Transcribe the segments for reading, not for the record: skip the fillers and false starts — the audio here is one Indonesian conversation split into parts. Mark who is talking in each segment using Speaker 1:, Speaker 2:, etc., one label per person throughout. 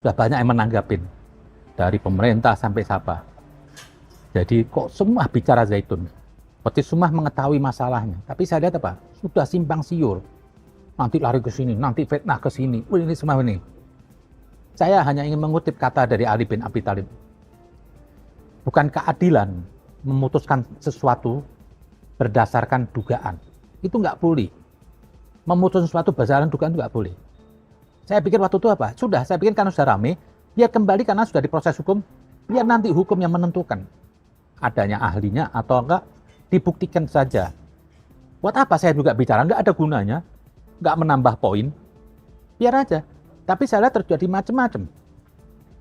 Speaker 1: Sudah banyak yang menanggapin. Dari pemerintah sampai siapa. Jadi kok semua bicara Zaitun. Berarti semua mengetahui masalahnya. Tapi saya lihat apa? Sudah simpang siur. Nanti lari ke sini, nanti fitnah ke sini. Ini semua ini. Saya hanya ingin mengutip kata dari Ali bin Abi Thalib. Bukan keadilan memutuskan sesuatu berdasarkan dugaan. Itu nggak boleh. Memutuskan sesuatu berdasarkan dugaan itu nggak boleh. Saya pikir waktu itu apa? Sudah, saya pikir karena sudah rame, biar kembali karena sudah diproses hukum, biar nanti hukum yang menentukan. Adanya ahlinya atau enggak, dibuktikan saja. Buat apa saya juga bicara? Nggak ada gunanya. Nggak menambah poin. Biar aja. Tapi saya lihat terjadi macam-macam.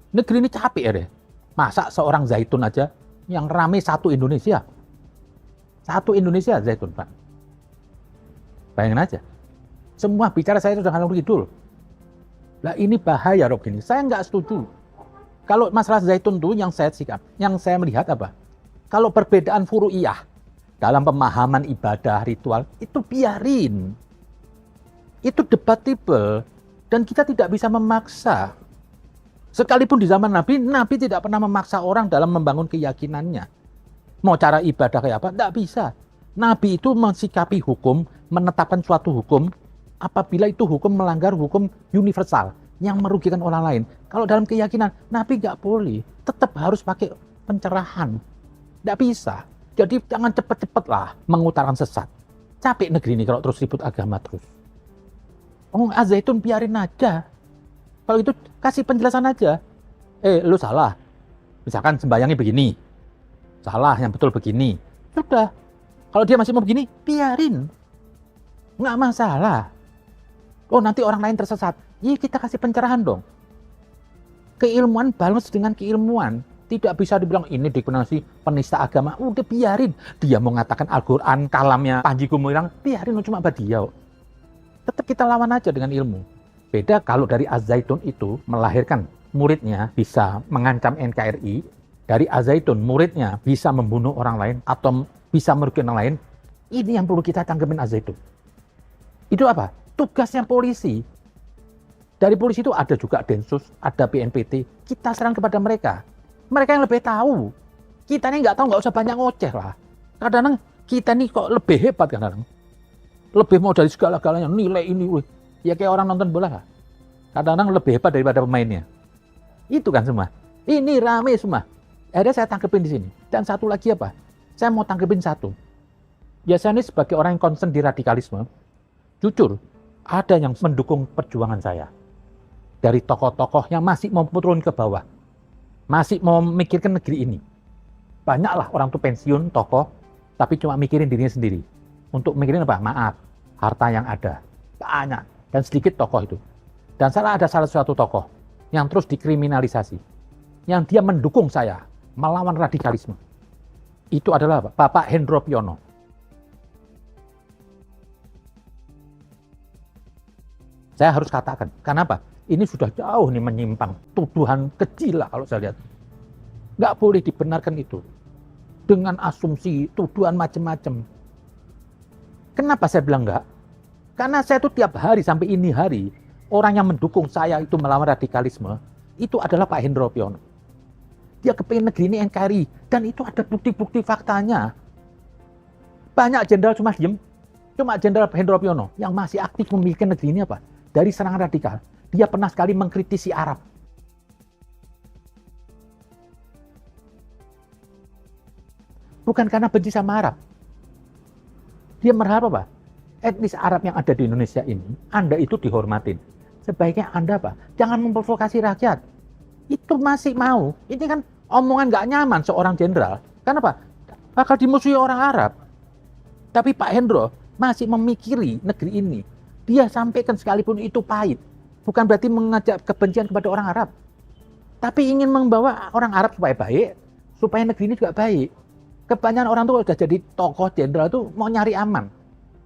Speaker 1: Negeri ini capek ya deh. Masa seorang Zaitun aja yang rame satu Indonesia. Satu Indonesia Zaitun, Pak. Bayangin aja. Semua bicara saya sudah ngalor ngidul. Lah ini bahaya Rob gini. Saya nggak setuju. Kalau masalah Zaitun tuh yang saya melihat apa? Kalau perbedaan furu'iyah dalam pemahaman ibadah, ritual, itu biarin. Itu debatable. Dan kita tidak bisa memaksa. Sekalipun di zaman Nabi, Nabi tidak pernah memaksa orang dalam membangun keyakinannya. Mau cara ibadah kayak apa? Tidak bisa. Nabi itu mensikapi hukum, menetapkan suatu hukum, apabila itu hukum melanggar hukum universal yang merugikan orang lain. Kalau dalam keyakinan, Nabi nggak boleh. Tetap harus pakai pencerahan. Nggak bisa. Jadi jangan cepet-cepet lah mengutarakan sesat. Capek negeri ini kalau terus ribut agama terus. Oh, Zaitun biarin aja. Kalau itu kasih penjelasan aja. Lu salah. Misalkan sembayangnya begini. Salah, yang betul begini. Sudah. Kalau dia masih mau begini, biarin. Nggak masalah. Oh, nanti orang lain tersesat. Ya, kita kasih pencerahan dong. Keilmuan balance dengan keilmuan. Tidak bisa dibilang ini dikenasi penista agama. Udah biarin. Dia mau mengatakan Al-Quran, kalamnya Panji Gumilang. Biarin, cuma badiau. Tetap kita lawan aja dengan ilmu. Beda kalau dari Az-Zaitun itu melahirkan muridnya bisa mengancam NKRI. Dari Az-Zaitun muridnya bisa membunuh orang lain atau bisa merugikan orang lain. Ini yang perlu kita tangkepin Az-Zaitun. Itu apa? Tugasnya polisi. Dari polisi itu ada juga Densus, ada BNPT. Kita serang kepada mereka. Mereka yang lebih tahu. Kita ini nggak tahu, nggak usah banyak ngoceh lah. Kadang-kadang kita ini kok lebih hebat kadang-kadang. Lebih mau dari segala-galanya, nilai ini. Ya kayak orang nonton bola lah. Kadang-kadang lebih hebat daripada pemainnya. Itu kan semua. Ini rame semua. Akhirnya saya tangkepin di sini. Dan satu lagi apa? Saya mau tangkepin satu. Biasanya sebagai orang yang concern di radikalisme, jujur, ada yang mendukung perjuangan saya. Dari tokoh-tokoh yang masih mau turun ke bawah. Masih mau memikirkan negeri ini. Banyaklah orang tuh pensiun, tokoh, tapi cuma mikirin dirinya sendiri. Untuk mikirin apa? Maaf, harta yang ada. Banyak. Dan sedikit tokoh itu. Dan ada salah satu tokoh yang terus dikriminalisasi. Yang dia mendukung saya melawan radikalisme. Itu adalah Bapak Hendro Priyono. Saya harus katakan, kenapa? Ini sudah jauh nih menyimpang. Tuduhan kecil lah kalau saya lihat. Nggak boleh dibenarkan itu. Dengan asumsi, tuduhan macam-macam. Kenapa saya bilang enggak? Karena saya itu tiap hari sampai ini hari, orang yang mendukung saya itu melawan radikalisme, itu adalah Pak Hendro Priyono. Dia kepingin negeri ini NKRI, dan itu ada bukti-bukti faktanya. Banyak jenderal cuma diem, cuma jenderal Hendro Priyono yang masih aktif memiliki negeri ini apa? Dari serangan radikal. Dia pernah sekali mengkritisi Arab. Bukan karena benci sama Arab. Dia berharap apa? Etnis Arab yang ada di Indonesia ini, Anda itu dihormatin. Sebaiknya Anda apa? Jangan memprovokasi rakyat. Itu masih mau. Ini kan omongan gak nyaman seorang jenderal. Kenapa? Bakal dimusuhi orang Arab. Tapi Pak Hendro masih memikiri negeri ini. Dia sampaikan sekalipun itu pahit. Bukan berarti mengajak kebencian kepada orang Arab. Tapi ingin membawa orang Arab supaya baik, supaya negeri ini juga baik. Kebanyakan orang tuh udah jadi tokoh jenderal tuh mau nyari aman.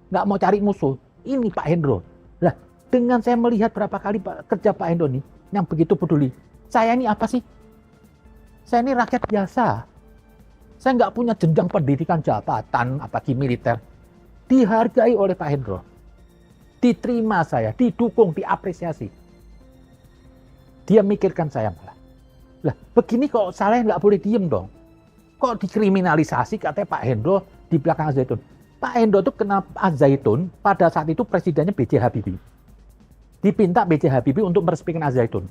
Speaker 1: Nggak mau cari musuh. Ini Pak Hendro. Lah, dengan saya melihat berapa kali kerja Pak Hendro nih, yang begitu peduli. Saya ini apa sih? Saya ini rakyat biasa. Saya nggak punya jenjang pendidikan, jabatan, apalagi militer. Dihargai oleh Pak Hendro. Diterima saya, didukung, diapresiasi. Dia mikirkan saya malah. Lah, begini kok Saleh nggak boleh diem dong. Kok dikriminalisasi katanya Pak Hendro di belakang Al-Zaitun. Pak Hendro itu kenal Al-Zaitun pada saat itu presidennya B.J. Habibie. Dipinta B.J. Habibie untuk meresmikan Al-Zaitun.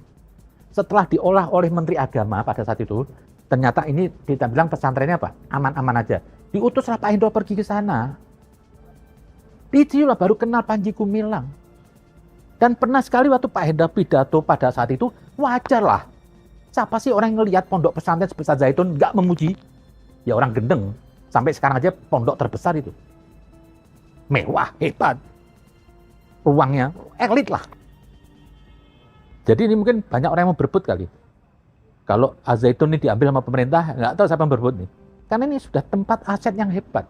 Speaker 1: Setelah diolah oleh Menteri Agama pada saat itu, ternyata ini kita bilang pesantrennya apa? Aman-aman aja. Diutuslah Pak Hendro pergi ke sana. Diciulah baru kenal Panji Gumilang. Dan pernah sekali waktu Pak Hendro pidato pada saat itu, wajar lah. Siapa sih orang yang ngelihat pondok pesantren sebesar Zaitun nggak memuji? Ya orang gendeng. Sampai sekarang aja pondok terbesar itu. Mewah, hebat. Ruangnya elit lah. Jadi ini mungkin banyak orang yang mau berebut kali. Kalau Al-Zaitun ini diambil sama pemerintah, nggak tahu siapa yang berebut nih. Karena ini sudah tempat aset yang hebat.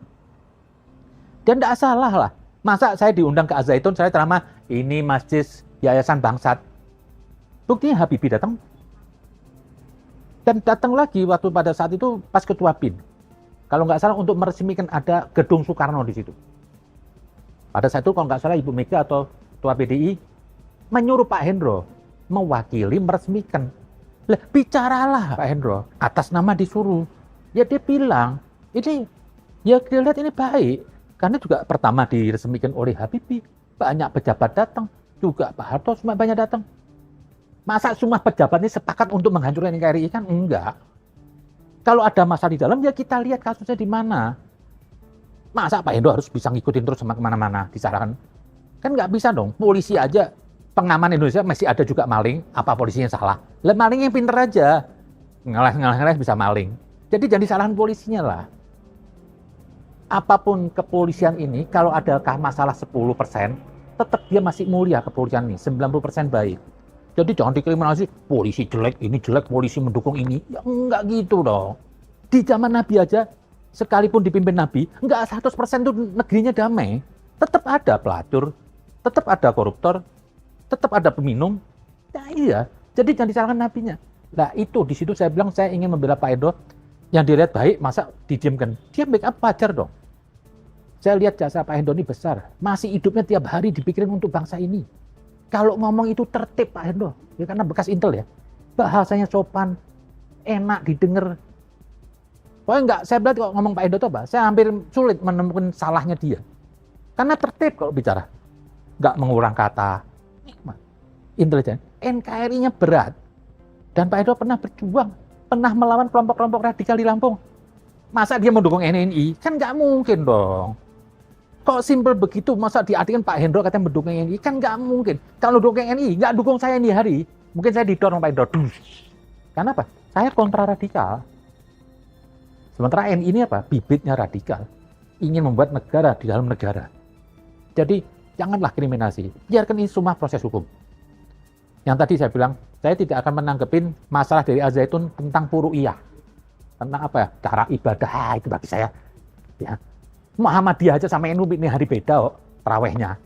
Speaker 1: Dan nggak salah lah. Masa saya diundang ke Al-Zaitun, saya ceramah, ini masjid Yayasan Bangsat. Buktinya Habibie datang. Dan datang lagi waktu pada saat itu pas Ketua BIN. Kalau nggak salah untuk meresmikan ada gedung Soekarno di situ. Pada saat itu kalau nggak salah Ibu Mega atau Ketua PDI menyuruh Pak Hendro mewakili meresmikan. Lah bicaralah Pak Hendro atas nama disuruh. Ya dia bilang ini ya dia lihat ini baik karena juga pertama diresmikan oleh Habibie. Banyak pejabat datang juga Pak Harto semua banyak datang. Masa semua pejabat ini sepakat untuk menghancurkan NKRI kan enggak. Kalau ada masalah di dalam ya kita lihat kasusnya di mana. Masa Pak Hendro harus bisa ngikutin terus sama kemana-mana disalahkan? Kan nggak bisa dong. Polisi aja pengaman Indonesia masih ada juga maling. Apa polisinya salah? Lah maling yang pinter aja. Ngalah bisa maling. Jadi jangan disalahkan polisinya lah. Apapun kepolisian ini kalau ada masalah 10%, tetap dia masih mulia kepolisian ini. 90% baik. Jadi jangan dikriminalisasi, polisi jelek, ini jelek, polisi mendukung ini. Ya enggak gitu dong. Di zaman Nabi aja, sekalipun dipimpin Nabi, enggak 100% itu negerinya damai. Tetap ada pelacur, tetap ada koruptor, tetap ada peminum. Nah iya, jadi jangan disalahkan Nabinya. Nah itu, di situ saya bilang saya ingin membela Pak Hendro, yang dilihat baik, masa didiamkan. Dia make up wajar dong. Saya lihat jasa Pak Hendro ini besar, masih hidupnya tiap hari dipikirin untuk bangsa ini. Kalau ngomong itu tertib Pak Hendro, ya karena bekas Intel ya. Bahasanya sopan, enak didengar. Pokoknya enggak, saya bilang kalau ngomong Pak Hendro itu apa? Saya hampir sulit menemukan salahnya dia. Karena tertib kalau bicara. Enggak mengurang kata. Intelijen. NKRI-nya berat. Dan Pak Hendro pernah berjuang, pernah melawan kelompok-kelompok radikal di Lampung. Masa dia mendukung NNI? Kan nggak mungkin dong. Kok simpel begitu, masa diartikan Pak Hendro katanya mendukung NNI? Kan nggak mungkin. Kalau dukung NNI, nggak dukung saya ini hari. Mungkin saya didorong Pak Hendro. Karena apa? Saya kontra radikal. Sementara NNI ini apa? Bibitnya radikal. Ingin membuat negara di dalam negara. Jadi, janganlah kriminalisasi. Biarkan ini semua proses hukum. Yang tadi saya bilang, saya tidak akan menanggepin masalah dari Al-Zaitun tentang Puru'iyah. Tentang apa ya? Cara ibadah, itu bagi saya. Ya. Muhammadiyah aja sama NU ini hari beda kok, tarawehnya.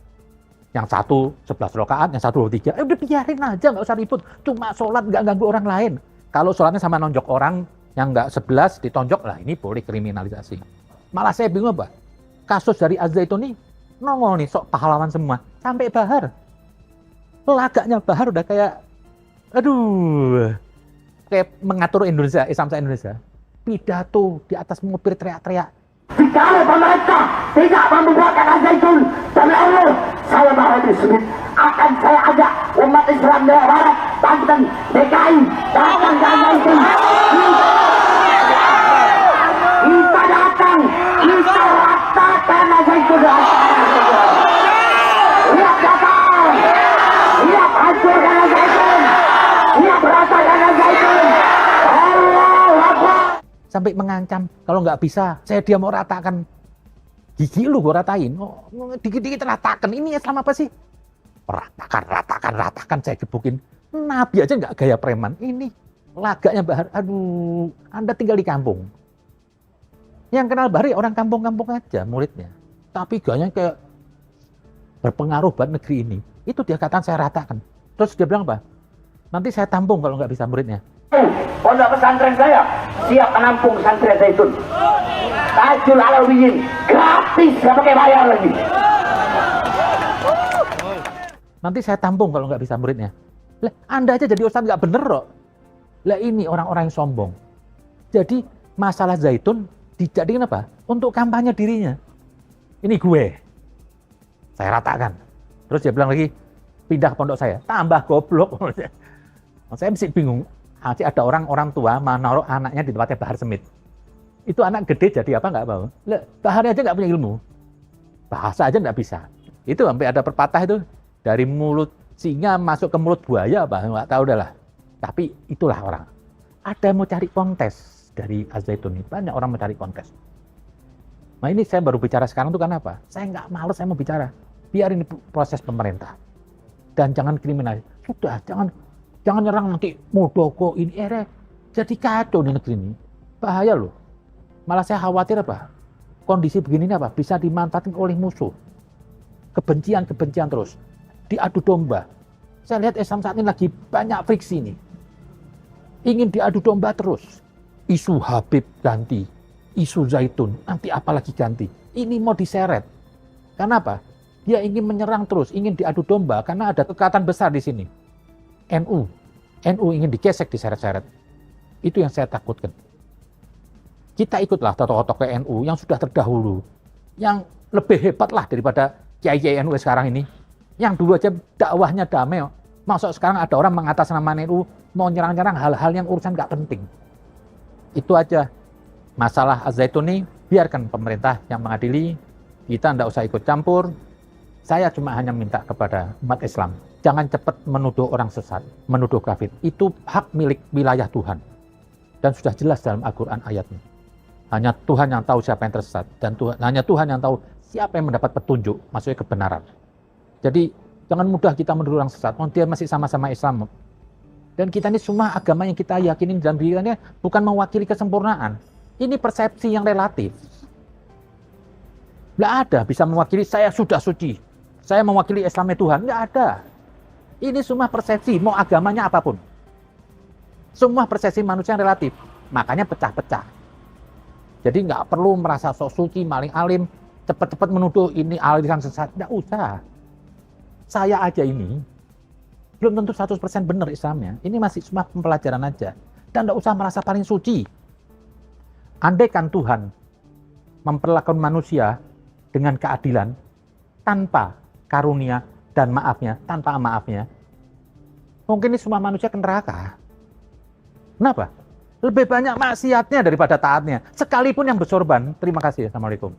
Speaker 1: Yang satu 11 rakaat, yang satu 23. Udah biarin aja, nggak usah ribut. Cuma sholat, nggak ganggu orang lain. Kalau sholatnya sama nonjok orang yang nggak 11 ditonjok, lah ini boleh kriminalisasi. Malah saya bingung apa? Kasus dari Al-Zaitun ini nongol nih, sok pahlawan semua. Sampai Bahar. Lagaknya Bahar udah kayak, aduh, kayak mengatur Indonesia, Islam Indonesia. Pidato di atas mobil teriak-teriak.
Speaker 2: Jika pemerintah tidak membubarkan Al-Zaitun, demi Allah, saya Muhammad Ismail akan saya ajak umat Islam Jawa Barat, Banten, DKI, datang ke Al-Zaitun. Kita datang, kita ratakan Al-Zaitun. Lihat datang, lihat hancurkan Al-Zaitun, lihat ratakan Al-Zaitun. Allahu Akbar.
Speaker 1: Sampai mengancam, kalau nggak bisa, saya dia mau ratakan. Gigi lu gue ratain. Oh, dikit-dikit ratakan. Ini Islam apa sih? Ratakan, saya gebukin. Nabi aja nggak gaya preman. Ini lagaknya Bahar. Aduh, Anda tinggal di kampung. Yang kenal Bahar orang kampung-kampung aja muridnya. Tapi gayanya kayak berpengaruh buat negeri ini. Itu dia katakan saya ratakan. Terus dia bilang apa? Nanti saya tampung kalau nggak bisa muridnya.
Speaker 2: Pondok pesantren saya siap menampung santri Zaitun. Tajul Alawiyin gratis, nggak pakai bayar lagi.
Speaker 1: Nanti saya tampung kalau nggak bisa muridnya. Lah, Anda aja jadi ustadz nggak bener kok. Lah ini orang-orang yang sombong. Jadi masalah zaitun dijadikan apa? Untuk kampanye dirinya. Ini gue. Saya ratakan. Terus dia bilang lagi, pindah ke pondok saya. Tambah goblok. Saya mesti bingung. Nanti ada orang tua menaruh anaknya di tempatnya Bahar Smith. Itu anak gede jadi apa nggak mau. Lah, Bahar aja nggak punya ilmu. Bahasa aja nggak bisa. Itu sampai ada pepatah itu. Dari mulut singa masuk ke mulut buaya apa. Nggak tahu dah lah. Tapi itulah orang. Ada yang mau cari kontes dari Az-Zaitun ini. Banyak orang mau cari kontes. Nah ini saya baru bicara sekarang tuh karena apa? Saya nggak males, saya mau bicara. Biar ini proses pemerintah. Dan jangan kriminal. Sudah, jangan nyerang nanti Muldoko ini. Jadi kacau di negeri ini. Bahaya loh. Malah saya khawatir apa? Kondisi begini ini apa? Bisa dimanfaatkan oleh musuh. Kebencian terus. Diadu domba. Saya lihat Islam saat ini lagi banyak friksi nih. Ingin diadu domba terus. Isu Habib ganti. Isu Zaitun. Nanti apalagi ganti. Ini mau diseret. Karena apa? Dia ingin menyerang terus. Ingin diadu domba. Karena ada kekuatan besar di sini. NU ingin digesek, diseret-seret. Itu yang saya takutkan. Kita ikutlah tokoh-tokoh NU yang sudah terdahulu. Yang lebih hebat lah daripada kiai-kiai NU sekarang ini. Yang dulu aja dakwahnya damai. Masuk sekarang ada orang mengatasnamakan NU mau nyerang-nyerang hal-hal yang urusan gak penting. Itu aja. Masalah Az-Zaitun ini biarkan pemerintah yang mengadili. Kita tidak usah ikut campur. Saya cuma hanya minta kepada umat Islam. Jangan cepat menuduh orang sesat, menuduh kafir. Itu hak milik wilayah Tuhan. Dan sudah jelas dalam Al-Quran ayatnya. Hanya Tuhan yang tahu siapa yang tersesat. Dan hanya Tuhan yang tahu siapa yang mendapat petunjuk, maksudnya kebenaran. Jadi jangan mudah kita menuduh orang sesat. Dia masih sama-sama Islam. Dan kita ini semua agama yang kita yakini dalam diri kita bukan mewakili kesempurnaan. Ini persepsi yang relatif. Nggak ada bisa mewakili saya sudah suci. Saya mewakili Islamnya Tuhan. Nggak ada. Ini semua persepsi, mau agamanya apapun. Semua persepsi manusia yang relatif. Makanya pecah-pecah. Jadi nggak perlu merasa sok suci, maling alim, cepat-cepat menuduh ini aliran sesat. Nggak usah. Saya aja ini belum tentu 100% benar Islamnya. Ini masih cuma pembelajaran aja. Dan nggak usah merasa paling suci. Andaikan Tuhan memperlakukan manusia dengan keadilan tanpa karunia dan maafnya, tanpa maafnya, mungkin ini semua manusia ke neraka. Kenapa? Lebih banyak maksiatnya daripada taatnya. Sekalipun yang bersorban. Terima kasih. Assalamualaikum.